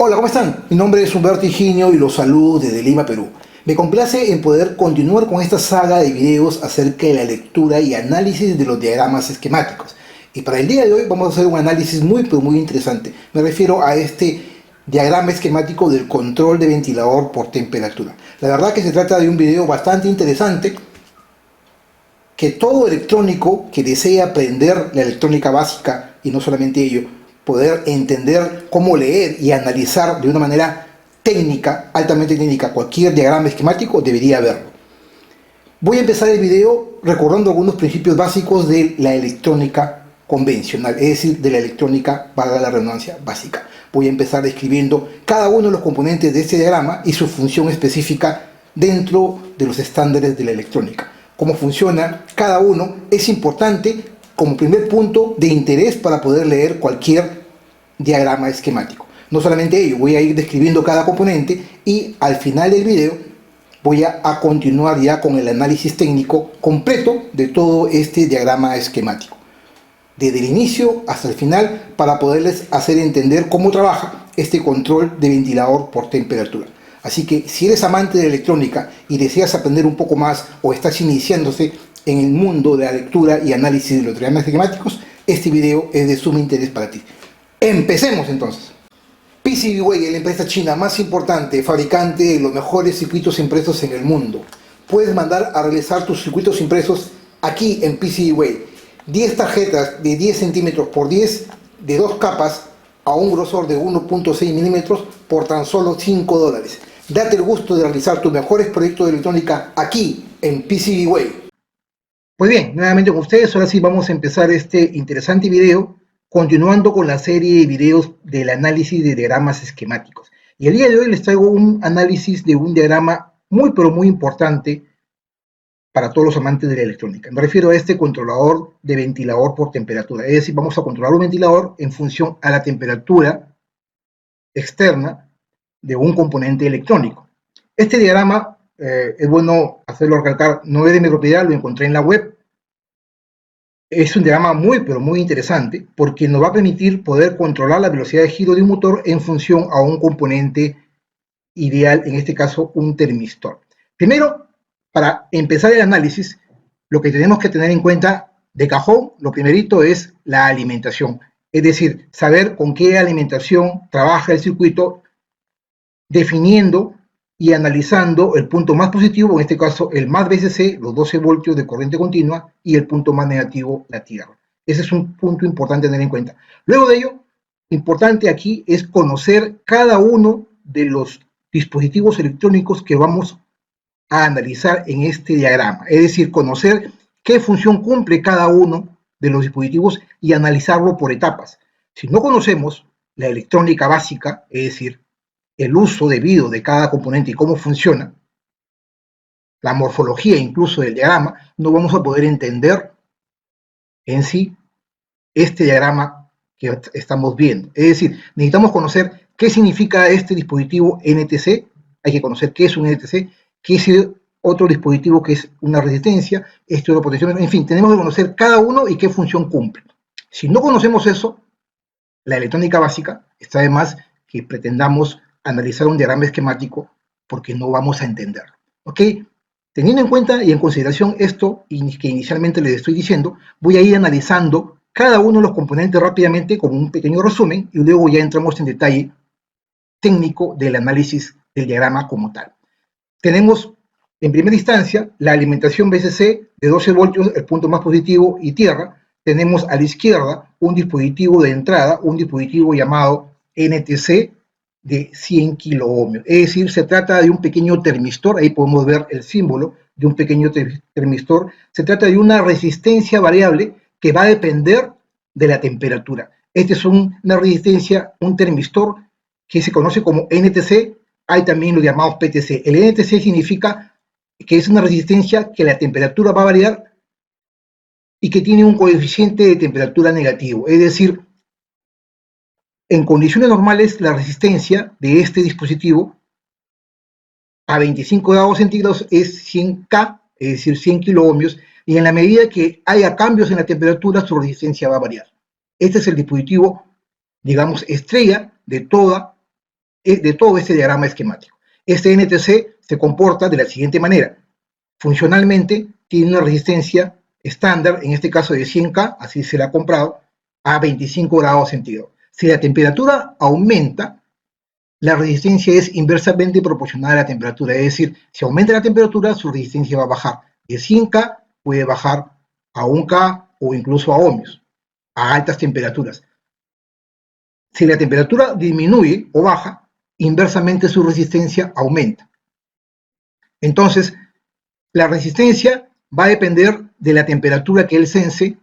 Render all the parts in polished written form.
Hola, ¿cómo están? Mi nombre es Humberto Higinio y los saludo desde Lima, Perú. Me complace en poder continuar con esta saga de videos acerca de la lectura y análisis de los diagramas esquemáticos. Y para el día de hoy vamos a hacer un análisis muy interesante. Me refiero a este diagrama esquemático del control de ventilador por temperatura. La verdad que se trata de un video bastante interesante que todo electrónico que desee aprender la electrónica básica y no solamente ello, poder entender cómo leer y analizar de una manera técnica, altamente técnica, cualquier diagrama esquemático debería verlo. Voy a empezar el video recordando algunos principios básicos de la electrónica convencional, es decir, de la electrónica, valga la redundancia, básica. Voy a empezar describiendo cada uno de los componentes de este diagrama y su función específica dentro de los estándares de la electrónica. Cómo funciona cada uno es importante como primer punto de interés para poder leer cualquier diagrama esquemático. No solamente ello, voy a ir describiendo cada componente y al final del video voy a continuar ya con el análisis técnico completo de todo este diagrama esquemático, desde el inicio hasta el final, para poderles hacer entender cómo trabaja este control de ventilador por temperatura. Así que si eres amante de electrónica y deseas aprender un poco más o estás iniciándose en el mundo de la lectura y análisis de los diagramas esquemáticos, este video es de sumo interés para ti. Empecemos entonces. PCBWay es la empresa china más importante, fabricante de los mejores circuitos impresos en el mundo. Puedes mandar a realizar tus circuitos impresos aquí en PCBWay. 10 tarjetas de 10 centímetros por 10 de 2 capas a un grosor de 1.6 milímetros por tan solo $5. Date el gusto de realizar tus mejores proyectos de electrónica aquí en PCBWay. Pues bien, nuevamente con ustedes, ahora sí vamos a empezar este interesante video, continuando con la serie de videos del análisis de diagramas esquemáticos. Y el día de hoy les traigo un análisis de un diagrama muy pero muy importante para todos los amantes de la electrónica. Me refiero a este controlador de ventilador por temperatura. Es decir, vamos a controlar un ventilador en función a la temperatura externa de un componente electrónico. Este diagrama, es bueno hacerlo recalcar, no es de mi propiedad, lo encontré en la web. Es un diagrama muy, pero muy interesante porque nos va a permitir poder controlar la velocidad de giro de un motor en función a un componente ideal, en este caso un termistor. Primero, para empezar el análisis, lo que tenemos que tener en cuenta de cajón, lo primerito es la alimentación. Es decir, saber con qué alimentación trabaja el circuito, definiendo y analizando el punto más positivo, en este caso el más VCC, los 12 voltios de corriente continua, y el punto más negativo, la tierra. Ese es un punto importante a tener en cuenta. Luego de ello, importante aquí es conocer cada uno de los dispositivos electrónicos que vamos a analizar en este diagrama. Es decir, conocer qué función cumple cada uno de los dispositivos y analizarlo por etapas. Si no conocemos la electrónica básica, es decir, el uso debido de cada componente y cómo funciona, la morfología incluso del diagrama, no vamos a poder entender en sí este diagrama que estamos viendo. Es decir, necesitamos conocer qué significa este dispositivo NTC, hay que conocer qué es un NTC, qué es otro dispositivo que es una resistencia, este otro potenciómetro, en fin, tenemos que conocer cada uno y qué función cumple. Si no conocemos eso, la electrónica básica está de más que pretendamos analizar un diagrama esquemático porque no vamos a entenderlo. ¿Ok? Teniendo en cuenta y en consideración esto que inicialmente les estoy diciendo, voy a ir analizando cada uno de los componentes rápidamente como un pequeño resumen y luego ya entramos en detalle técnico del análisis del diagrama como tal. Tenemos en primera instancia la alimentación VCC de 12 voltios, el punto más positivo, y tierra. Tenemos a la izquierda un dispositivo de entrada, un dispositivo llamado NTC de 100 kiloohmios. Es decir, se trata de un pequeño termistor, ahí podemos ver el símbolo de un pequeño termistor. Se trata de una resistencia variable que va a depender de la temperatura. Esta es una resistencia, un termistor que se conoce como NTC, hay también los llamados PTC. El NTC significa que es una resistencia que la temperatura va a variar y que tiene un coeficiente de temperatura negativo, es decir, en condiciones normales la resistencia de este dispositivo a 25 grados centígrados es 100K, es decir, 100 kiloohmios, y en la medida que haya cambios en la temperatura, su resistencia va a variar. Este es el dispositivo, digamos, estrella de toda de todo este diagrama esquemático. Este NTC se comporta de la siguiente manera. Funcionalmente tiene una resistencia estándar, en este caso de 100K, así se la ha comprado, a 25 grados centígrados. Si la temperatura aumenta, la resistencia es inversamente proporcional a la temperatura, es decir, si aumenta la temperatura, su resistencia va a bajar. De 100K puede bajar a 1K o incluso a ohmios, a altas temperaturas. Si la temperatura disminuye o baja, inversamente su resistencia aumenta. Entonces, la resistencia va a depender de la temperatura que él sense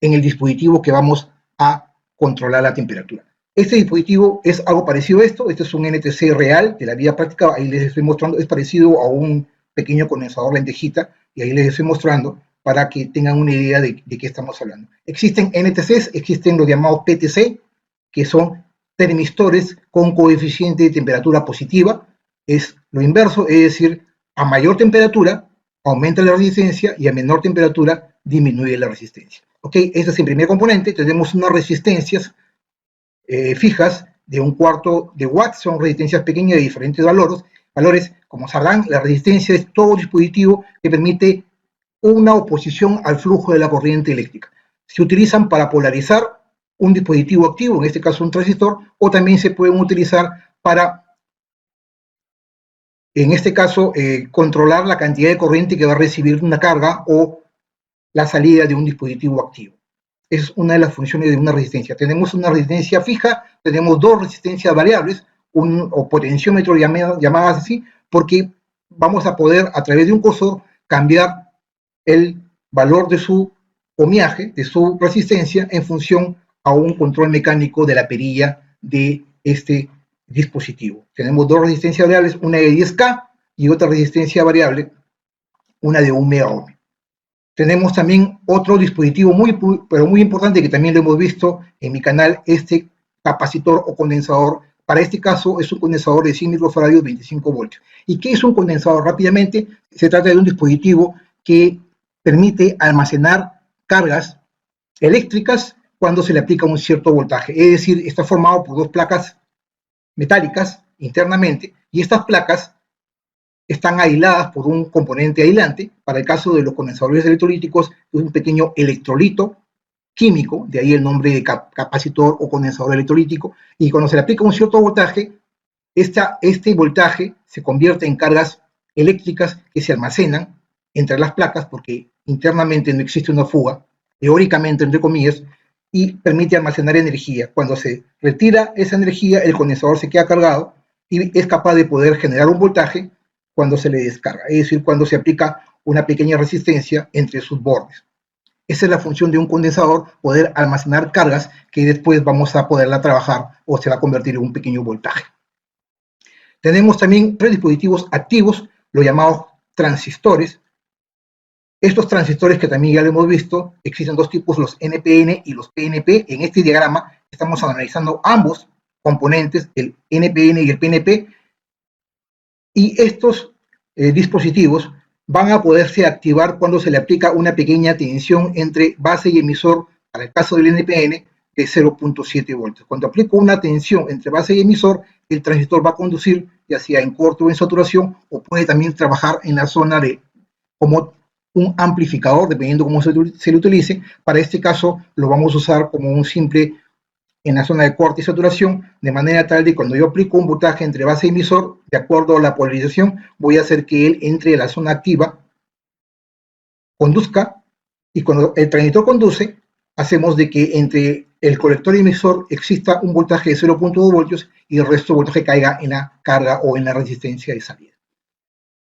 en el dispositivo que vamos a controlar la temperatura. Este dispositivo es algo parecido a esto. Este es un NTC real de la vida práctica. Ahí les estoy mostrando. Es parecido a un pequeño condensador lentejita. Y ahí les estoy mostrando para que tengan una idea de qué estamos hablando. Existen NTCs, existen los llamados PTC, que son termistores con coeficiente de temperatura positiva. Es lo inverso, es decir, a mayor temperatura aumenta la resistencia y a menor temperatura disminuye la resistencia. ¿Ok? Este es el primer componente. Tenemos unas resistencias fijas de 1/4 de watts, son resistencias pequeñas de diferentes valores. Como sabrán, la resistencia es todo dispositivo que permite una oposición al flujo de la corriente eléctrica. Se utilizan para polarizar un dispositivo activo, en este caso un transistor, o también se pueden utilizar para, en este caso, controlar la cantidad de corriente que va a recibir una carga o la salida de un dispositivo activo. Es una de las funciones de una resistencia. Tenemos una resistencia fija, tenemos dos resistencias variables, o potenciómetro llamadas así, porque vamos a poder, a través de un cursor, cambiar el valor de su ohmiaje, de su resistencia, en función a un control mecánico de la perilla de este dispositivo. Tenemos dos resistencias variables, una de 10K y otra resistencia variable, una de 1 megaohm. Tenemos también otro dispositivo pero muy importante que también lo hemos visto en mi canal, este capacitor o condensador. Para este caso es un condensador de 100 microfaradios, 25 voltios. ¿Y qué es un condensador? Rápidamente, se trata de un dispositivo que permite almacenar cargas eléctricas cuando se le aplica un cierto voltaje. Es decir, está formado por dos placas metálicas internamente y estas placas están aisladas por un componente aislante. Para el caso de los condensadores electrolíticos, es un pequeño electrolito químico, de ahí el nombre de capacitor o condensador electrolítico, y cuando se le aplica un cierto voltaje, este voltaje se convierte en cargas eléctricas que se almacenan entre las placas, porque internamente no existe una fuga, teóricamente, entre comillas, y permite almacenar energía. Cuando se retira esa energía, el condensador se queda cargado y es capaz de poder generar un voltaje cuando se le descarga, es decir, cuando se aplica una pequeña resistencia entre sus bordes. Esa es la función de un condensador, poder almacenar cargas que después vamos a poderla trabajar o se va a convertir en un pequeño voltaje. Tenemos también tres dispositivos activos, los llamados transistores. Estos transistores que también ya lo hemos visto, existen dos tipos, los NPN y los PNP. En este diagrama estamos analizando ambos componentes, el NPN y el PNP, y estos dispositivos van a poderse activar cuando se le aplica una pequeña tensión entre base y emisor, para el caso del NPN, de 0.7 voltios. Cuando aplico una tensión entre base y emisor, el transistor va a conducir, ya sea en corto o en saturación, o puede también trabajar en la zona de como un amplificador, dependiendo cómo se le utilice. Para este caso, lo vamos a usar como un simple en la zona de corte y saturación, de manera tal de cuando yo aplico un voltaje entre base y emisor, de acuerdo a la polarización, voy a hacer que él entre a la zona activa, conduzca, y cuando el transistor conduce, hacemos de que entre el colector y emisor exista un voltaje de 0.2 voltios y el resto del voltaje caiga en la carga o en la resistencia de salida.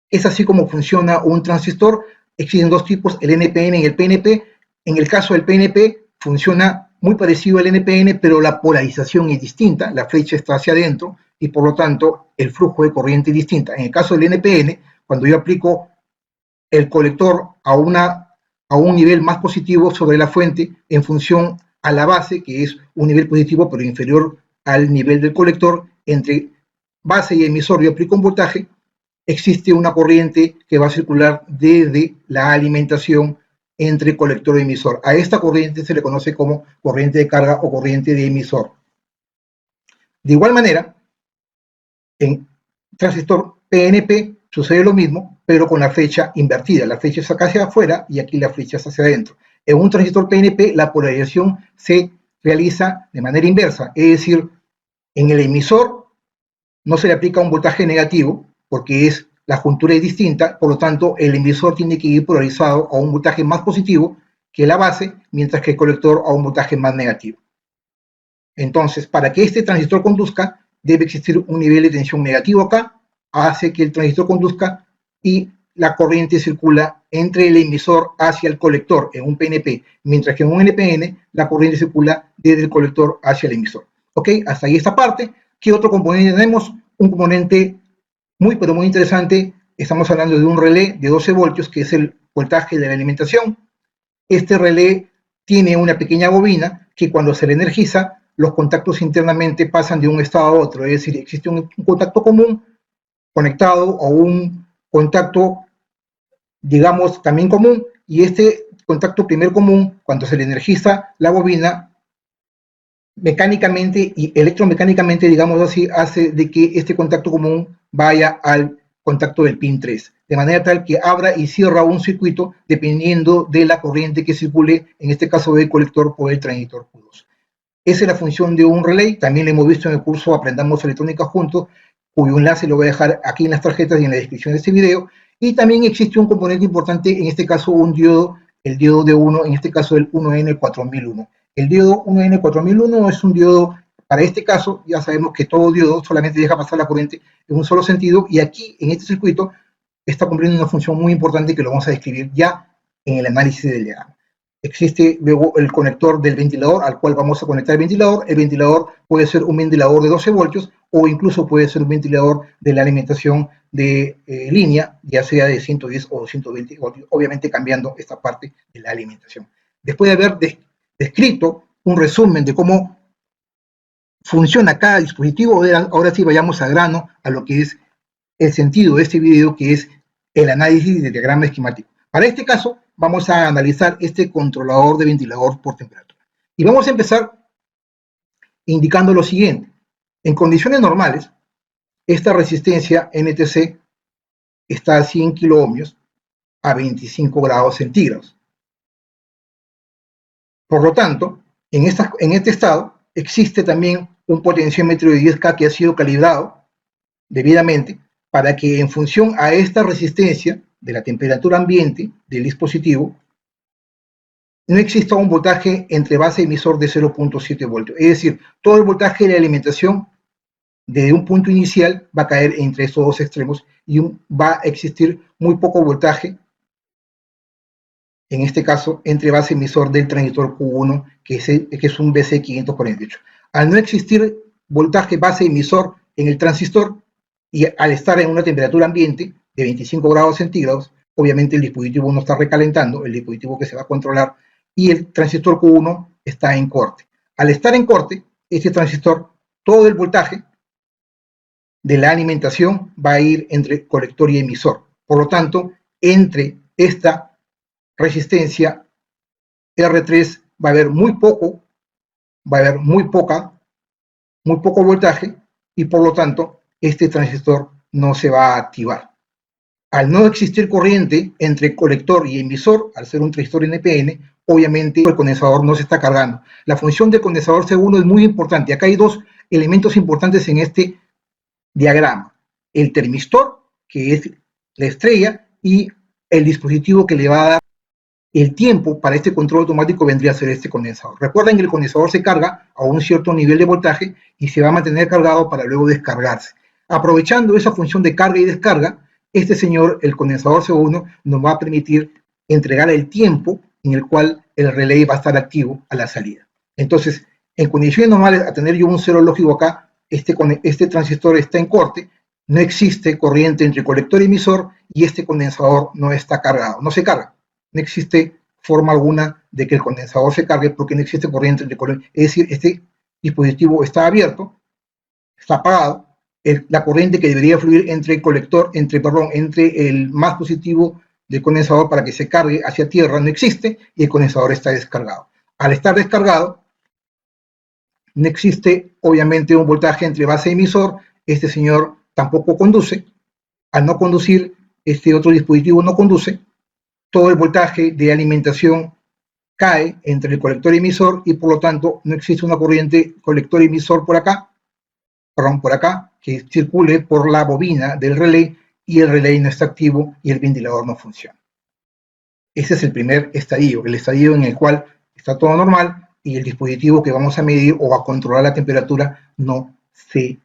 Es así como funciona un transistor. Existen dos tipos, el NPN y el PNP. En el caso del PNP funciona muy parecido al NPN, pero la polarización es distinta, la flecha está hacia adentro y por lo tanto el flujo de corriente es distinta. En el caso del NPN, cuando yo aplico el colector a un nivel más positivo sobre la fuente en función a la base, que es un nivel positivo pero inferior al nivel del colector, entre base y emisor yo aplico un voltaje, existe una corriente que va a circular desde la alimentación entre colector y emisor. A esta corriente se le conoce como corriente de carga o corriente de emisor. De igual manera, En transistor PNP sucede lo mismo, pero con la flecha invertida. La flecha es acá hacia afuera y aquí la flecha es hacia adentro. En un transistor PNP la polarización se realiza de manera inversa, es decir, en el emisor no se le aplica un voltaje negativo porque la juntura es distinta, por lo tanto el emisor tiene que ir polarizado a un voltaje más positivo que la base, mientras que el colector a un voltaje más negativo. Entonces, para que este transistor conduzca, debe existir un nivel de tensión negativo acá, hace que el transistor conduzca y la corriente circula entre el emisor hacia el colector en un PNP, mientras que en un NPN la corriente circula desde el colector hacia el emisor. ¿Ok? Hasta ahí esta parte. ¿Qué otro componente tenemos? Un componente muy, pero muy interesante. Estamos hablando de un relé de 12 voltios, que es el voltaje de la alimentación. Este relé tiene una pequeña bobina que cuando se le energiza, los contactos internamente pasan de un estado a otro, es decir, existe un contacto común conectado a un contacto, digamos, también común, y este contacto primer común, cuando se le energiza la bobina, mecánicamente y electromecánicamente, digamos así, hace de que este contacto común vaya al contacto del pin 3, de manera tal que abra y cierra un circuito dependiendo de la corriente que circule, en este caso del colector por el transistor Q2. Esa es la función de un relay, también lo hemos visto en el curso Aprendamos Electrónica Juntos, cuyo enlace lo voy a dejar aquí en las tarjetas y en la descripción de este video, y también existe un componente importante, en este caso un diodo, el diodo de 1, en este caso el 1N4001. El diodo 1N4001 es un diodo, para este caso, ya sabemos que todo diodo solamente deja pasar la corriente en un solo sentido, y aquí, en este circuito, está cumpliendo una función muy importante que lo vamos a describir ya en el análisis del diagrama. Existe luego el conector del ventilador al cual vamos a conectar el ventilador. El ventilador puede ser un ventilador de 12 voltios o incluso puede ser un ventilador de la alimentación de línea, ya sea de 110 o 220 voltios, obviamente cambiando esta parte de la alimentación. Después de haber descrito un resumen de cómo funciona cada dispositivo, ahora sí vayamos al grano, a lo que es el sentido de este video, que es el análisis del diagrama esquemático. Para este caso, vamos a analizar este controlador de ventilador por temperatura. Y vamos a empezar indicando lo siguiente. En condiciones normales, esta resistencia NTC está a 100 kiloohmios a 25 grados centígrados. Por lo tanto, en este estado existe también un potenciómetro de 10K que ha sido calibrado debidamente para que en función a esta resistencia de la temperatura ambiente del dispositivo no exista un voltaje entre base y emisor de 0.7 voltios. Es decir, todo el voltaje de la alimentación desde un punto inicial va a caer entre estos dos extremos y va a existir muy poco voltaje, en este caso, entre base y emisor del transistor Q1, que es un BC548. Al no existir voltaje base emisor en el transistor y al estar en una temperatura ambiente de 25 grados centígrados, obviamente el dispositivo no está recalentando, el dispositivo que se va a controlar, y el transistor Q1 está en corte. Al estar en corte, este transistor, todo el voltaje de la alimentación va a ir entre colector y emisor. Por lo tanto, entre esta resistencia R3 va a haber muy poco voltaje y por lo tanto este transistor no se va a activar. Al no existir corriente entre colector y emisor, al ser un transistor NPN, obviamente el condensador no se está cargando. La función del condensador C1 es muy importante. Acá hay dos elementos importantes en este diagrama. El termistor, que es la estrella, y el dispositivo que le va a dar el tiempo para este control automático vendría a ser este condensador. Recuerden que el condensador se carga a un cierto nivel de voltaje y se va a mantener cargado para luego descargarse. Aprovechando esa función de carga y descarga, este señor, el condensador C1, nos va a permitir entregar el tiempo en el cual el relay va a estar activo a la salida. Entonces, en condiciones normales, a tener yo un cero lógico acá, este transistor está en corte, no existe corriente entre colector y emisor y este condensador no está cargado, no se carga. No existe forma alguna de que el condensador se cargue porque no existe corriente entre colector. Es decir, este dispositivo está abierto, está apagado, la corriente que debería fluir entre el colector, entre el más positivo del condensador para que se cargue hacia tierra no existe y el condensador está descargado. Al estar descargado, no existe obviamente un voltaje entre base y emisor, este señor tampoco conduce. Al no conducir, este otro dispositivo no conduce, todo el voltaje de alimentación cae entre el colector y emisor y por lo tanto no existe una corriente colector-emisor por acá, que circule por la bobina del relé y el relé no está activo y el ventilador no funciona. Ese es el primer estadio, el estadio en el cual está todo normal y el dispositivo que vamos a medir o a controlar la temperatura no se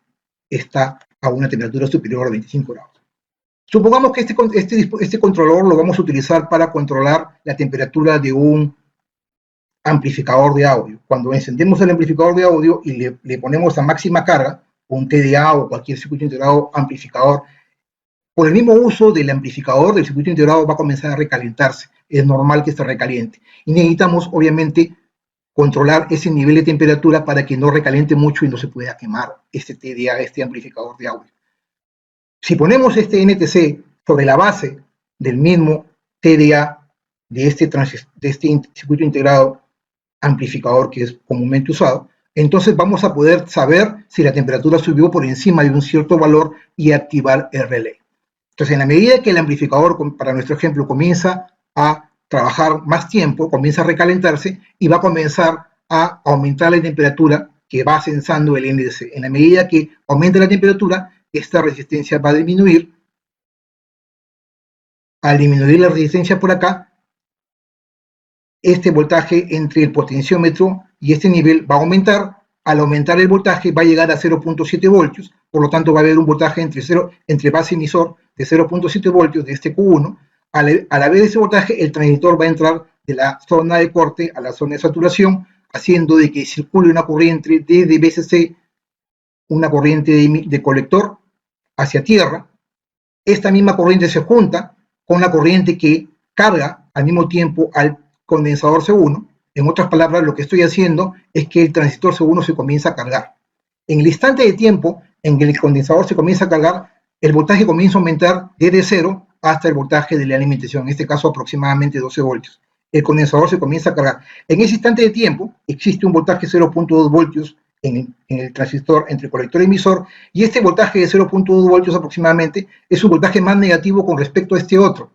está a una temperatura superior a 25 grados. Supongamos que este controlador lo vamos a utilizar para controlar la temperatura de un amplificador de audio. Cuando encendemos el amplificador de audio y le ponemos a máxima carga, un TDA o cualquier circuito integrado amplificador, por el mismo uso del amplificador del circuito integrado va a comenzar a recalentarse. Es normal que se recaliente. Y necesitamos, obviamente, controlar ese nivel de temperatura para que no recaliente mucho y no se pueda quemar este TDA, este amplificador de audio. Si ponemos este NTC sobre la base del mismo TDA de este circuito integrado amplificador que es comúnmente usado, entonces vamos a poder saber si la temperatura subió por encima de un cierto valor y activar el relé. Entonces, en la medida que el amplificador, para nuestro ejemplo, comienza a trabajar más tiempo, comienza a recalentarse y va a comenzar a aumentar la temperatura que va sensando el NTC. En la medida que aumente la temperatura, esta resistencia va a disminuir. Al disminuir la resistencia por acá, este voltaje entre el potenciómetro y este nivel va a aumentar. Al aumentar el voltaje va a llegar a 0.7 voltios, por lo tanto va a haber un voltaje entre base emisor de 0.7 voltios de este Q1. Al haber ese voltaje, el transistor va a entrar de la zona de corte a la zona de saturación, haciendo de que circule una corriente desde VCC, una corriente de colector hacia tierra. Esta misma corriente se junta con la corriente que carga al mismo tiempo al condensador C1. En otras palabras, lo que estoy haciendo es que el transistor C1 se comienza a cargar. En el instante de tiempo en que el condensador se comienza a cargar, el voltaje comienza a aumentar desde 0 hasta el voltaje de la alimentación, en este caso aproximadamente 12 voltios. El condensador se comienza a cargar. En ese instante de tiempo existe un voltaje 0.2 voltios en el transistor entre colector y emisor, y este voltaje de 0.2 voltios aproximadamente es un voltaje más negativo con respecto a este otro.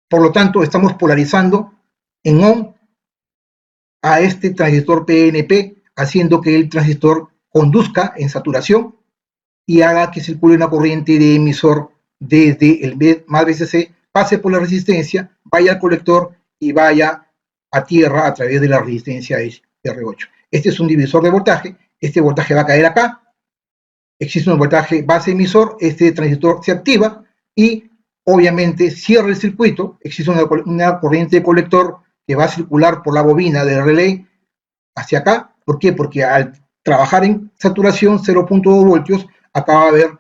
Por lo tanto, estamos polarizando en ON a este transistor PNP, haciendo que el transistor conduzca en saturación y haga que circule una corriente de emisor desde el más VCC, pase por la resistencia, vaya al colector y vaya a tierra a través de la resistencia R8. Este es un divisor de voltaje, este voltaje va a caer acá, existe un voltaje base emisor, este transistor se activa y obviamente cierra el circuito, existe una corriente de colector que va a circular por la bobina del relé hacia acá. ¿Por qué? Porque al trabajar en saturación 0.2 voltios, acá va a haber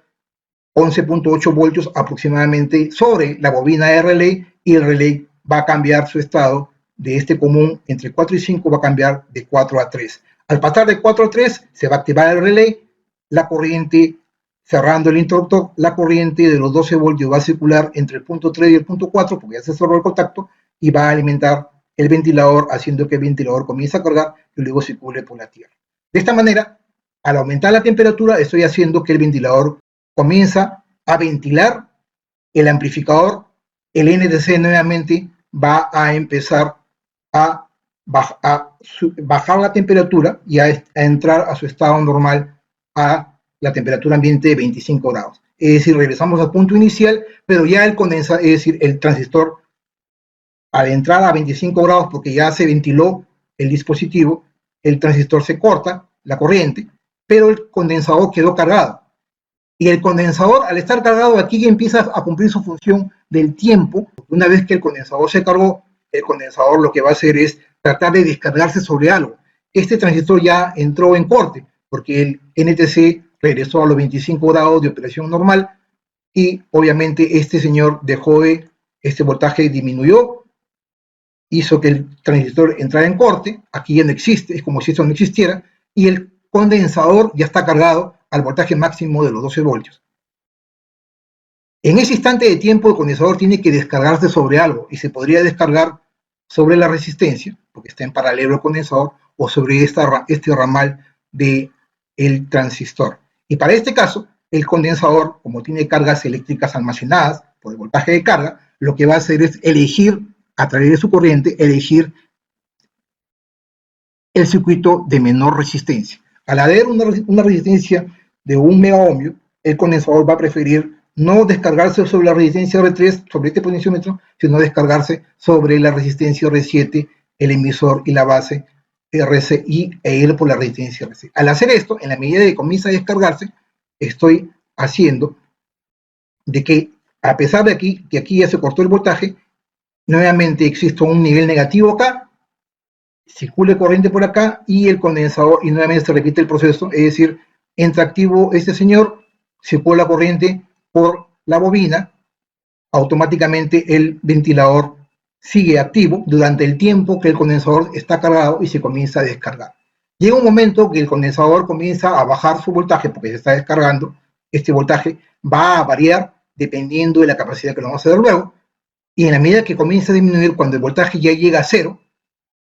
11.8 voltios aproximadamente sobre la bobina de relé y el relé va a cambiar su estado de este común entre 4 y 5, va a cambiar de 4 a 3. Al pasar de 4 a 3 se va a activar el relé, la corriente cerrando el interruptor, la corriente de los 12 voltios va a circular entre el punto 3 y el punto 4 porque ya se cerró el contacto y va a alimentar el ventilador haciendo que el ventilador comience a cargar y luego circule por la tierra. De esta manera, al aumentar la temperatura estoy haciendo que el ventilador comienza a ventilar el amplificador, el NTC nuevamente va a empezar a bajar la temperatura y a entrar a su estado normal a la temperatura ambiente de 25 grados. Es decir, regresamos al punto inicial, pero ya el condensador, es decir, el transistor, al entrar a 25 grados porque ya se ventiló el dispositivo, el transistor se corta, la corriente, pero el condensador quedó cargado. Y el condensador, al estar cargado, aquí ya empieza a cumplir su función del tiempo. Una vez que el condensador se cargó, el condensador lo que va a hacer es tratar de descargarse sobre algo. Este transistor ya entró en corte, porque el NTC regresó a los 25 grados de operación normal y obviamente este señor dejó de, este voltaje disminuyó, hizo que el transistor entrara en corte, aquí ya no existe, es como si esto no existiera, y el condensador ya está cargado al voltaje máximo de los 12 voltios. En ese instante de tiempo el condensador tiene que descargarse sobre algo y se podría descargar sobre la resistencia, porque está en paralelo al condensador, o sobre este ramal del transistor. Y para este caso, el condensador, como tiene cargas eléctricas almacenadas por el voltaje de carga, lo que va a hacer es elegir, a través de su corriente, elegir el circuito de menor resistencia. Al haber una resistencia de 1 megaohmio, el condensador va a preferir no descargarse sobre la resistencia R3, sobre este potenciómetro, sino descargarse sobre la resistencia R7, el emisor y la base RCI e ir por la resistencia RC. Al hacer esto, en la medida que comienza a descargarse, estoy haciendo de que, a pesar de que aquí ya se cortó el voltaje, nuevamente existe un nivel negativo acá, circule corriente por acá y el condensador, y nuevamente se repite el proceso, es decir, entra activo este señor, circula corriente por la bobina, automáticamente el ventilador sigue activo durante el tiempo que el condensador está cargado y se comienza a descargar. Llega un momento que el condensador comienza a bajar su voltaje porque se está descargando. Este voltaje va a variar dependiendo de la capacidad que lo vamos a ver luego, y en la medida que comienza a disminuir, cuando el voltaje ya llega a cero,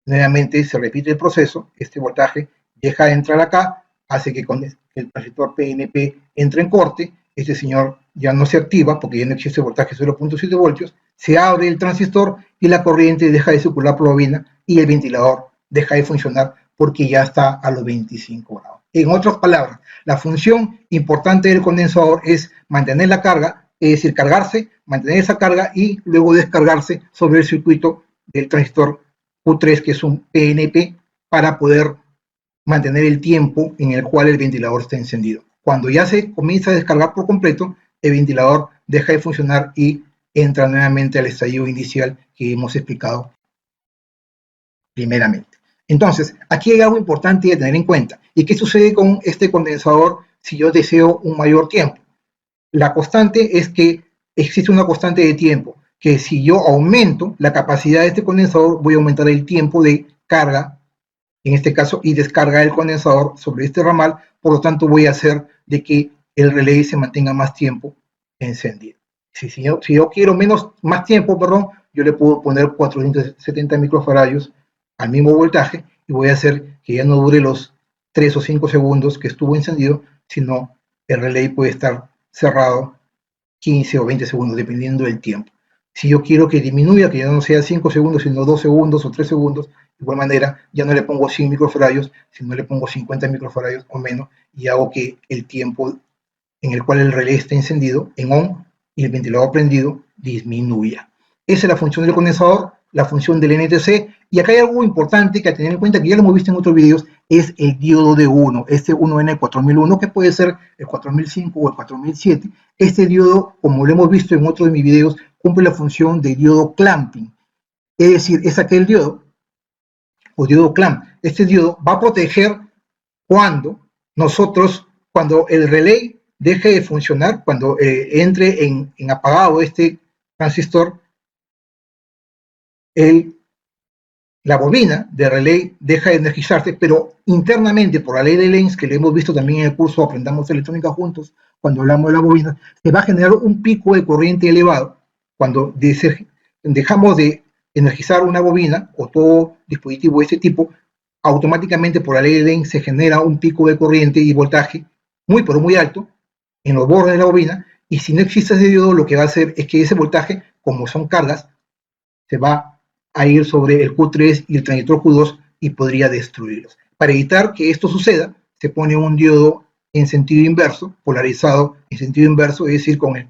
nuevamente se repite el proceso, este voltaje deja de entrar acá, hace que con el transistor PNP entre en corte, este señor ya no se activa porque ya no existe voltaje 0.7 voltios, se abre el transistor y la corriente deja de circular por la bobina y el ventilador deja de funcionar porque ya está a los 25 grados. En otras palabras, la función importante del condensador es mantener la carga, es decir, cargarse, mantener esa carga y luego descargarse sobre el circuito del transistor Q3, que es un PNP, para poder mantener el tiempo en el cual el ventilador está encendido. Cuando ya se comienza a descargar por completo, el ventilador deja de funcionar y entra nuevamente al estadio inicial que hemos explicado primeramente. Entonces, aquí hay algo importante de tener en cuenta. ¿Y qué sucede con este condensador si yo deseo un mayor tiempo? La constante es que existe una constante de tiempo, que si yo aumento la capacidad de este condensador, voy a aumentar el tiempo de carga, en este caso, y descarga del condensador sobre este ramal, por lo tanto voy a hacer de que el relé se mantenga más tiempo encendido. Si yo quiero más tiempo, yo le puedo poner 470 microfaradios al mismo voltaje y voy a hacer que ya no dure los 3 o 5 segundos que estuvo encendido, sino el relé puede estar cerrado 15 o 20 segundos, dependiendo del tiempo. Si yo quiero que disminuya, que ya no sea 5 segundos, sino 2 segundos o 3 segundos, de igual manera, ya no le pongo 100 microfaradios, sino le pongo 50 microfaradios o menos, y hago que el tiempo en el cual el relé está encendido, en on, y el ventilador prendido, disminuya. Esa es la función del condensador, la función del NTC, y acá hay algo importante que a tener en cuenta, que ya lo hemos visto en otros videos, es el diodo de 1, este 1N4001, que puede ser el 4005 o el 4007. Este diodo, como lo hemos visto en otros de mis videos, cumple la función de diodo clamping, es decir, es aquel diodo, o diodo clamp. Este diodo va a proteger cuando el relé deje de funcionar, cuando entre en apagado este transistor, la bobina de relé deja de energizarse, pero internamente, por la ley de Lenz, que lo hemos visto también en el curso Aprendamos Electrónica Juntos, cuando hablamos de la bobina, se va a generar un pico de corriente elevado. Cuando dejamos de energizar una bobina o todo dispositivo de este tipo, automáticamente por la ley de Lenz se genera un pico de corriente y voltaje muy, pero muy alto en los bordes de la bobina, y si no existe ese diodo, lo que va a hacer es que ese voltaje, como son cargas, se va a ir sobre el Q3 y el transistor Q2 y podría destruirlos. Para evitar que esto suceda, se pone un diodo en sentido inverso, polarizado en sentido inverso, es decir, con el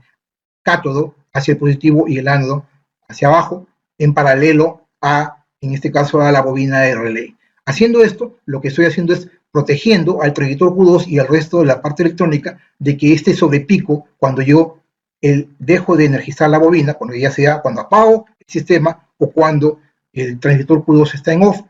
cátodo hacia el positivo y el ánodo hacia abajo, en paralelo en este caso, a la bobina de relé. Haciendo esto, lo que estoy haciendo es protegiendo al transistor Q2 y al resto de la parte electrónica de que este sobrepico, cuando yo dejo de energizar la bobina, cuando apago el sistema o cuando el transistor Q2 está en off,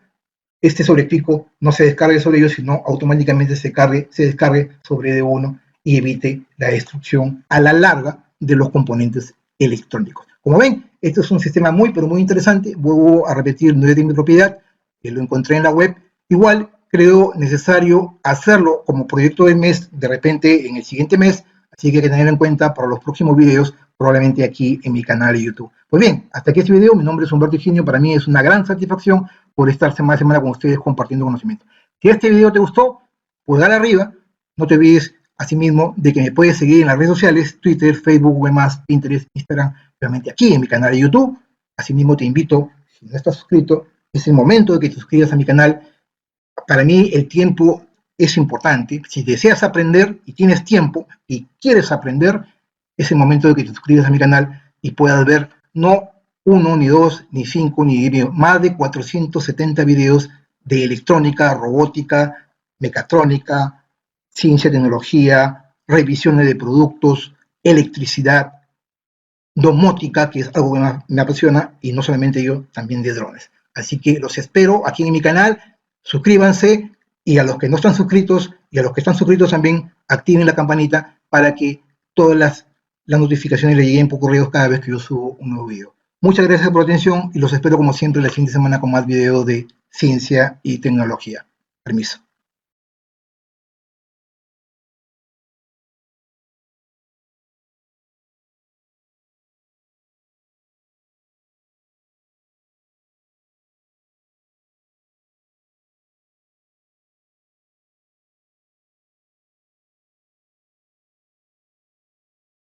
este sobrepico no se descargue sobre ellos, sino automáticamente se descargue sobre D1 y evite la destrucción a la larga de los componentes electrónicos. Como ven, este es un sistema muy, pero muy interesante. Vuelvo a repetir, no es de mi propiedad, lo encontré en la web. Igual creo necesario hacerlo como proyecto del mes, de repente en el siguiente mes, así que hay que tener en cuenta para los próximos videos, probablemente aquí en mi canal de YouTube. Pues bien, hasta aquí este video. Mi nombre es Humberto Higinio. Para mí es una gran satisfacción por estar semana a semana con ustedes compartiendo conocimiento. Si este video te gustó, pulgar arriba. No te olvides Asimismo, de que me puedes seguir en las redes sociales, Twitter, Facebook, Webmas, Pinterest, Instagram, obviamente aquí en mi canal de YouTube. Asimismo, te invito, si no estás suscrito, es el momento de que te suscribas a mi canal. Para mí el tiempo es importante. Si deseas aprender y tienes tiempo y quieres aprender, es el momento de que te suscribas a mi canal y puedas ver no uno, ni dos, ni cinco, ni 10 videos, más de 470 videos de electrónica, robótica, mecatrónica, ciencia, tecnología, revisiones de productos, electricidad, domótica, que es algo que me apasiona, y no solamente yo, también de drones. Así que los espero aquí en mi canal, suscríbanse, y a los que no están suscritos, y a los que están suscritos también, activen la campanita para que todas las notificaciones les lleguen por correos cada vez que yo subo un nuevo video. Muchas gracias por la atención y los espero como siempre la siguiente semana con más videos de ciencia y tecnología. Permiso.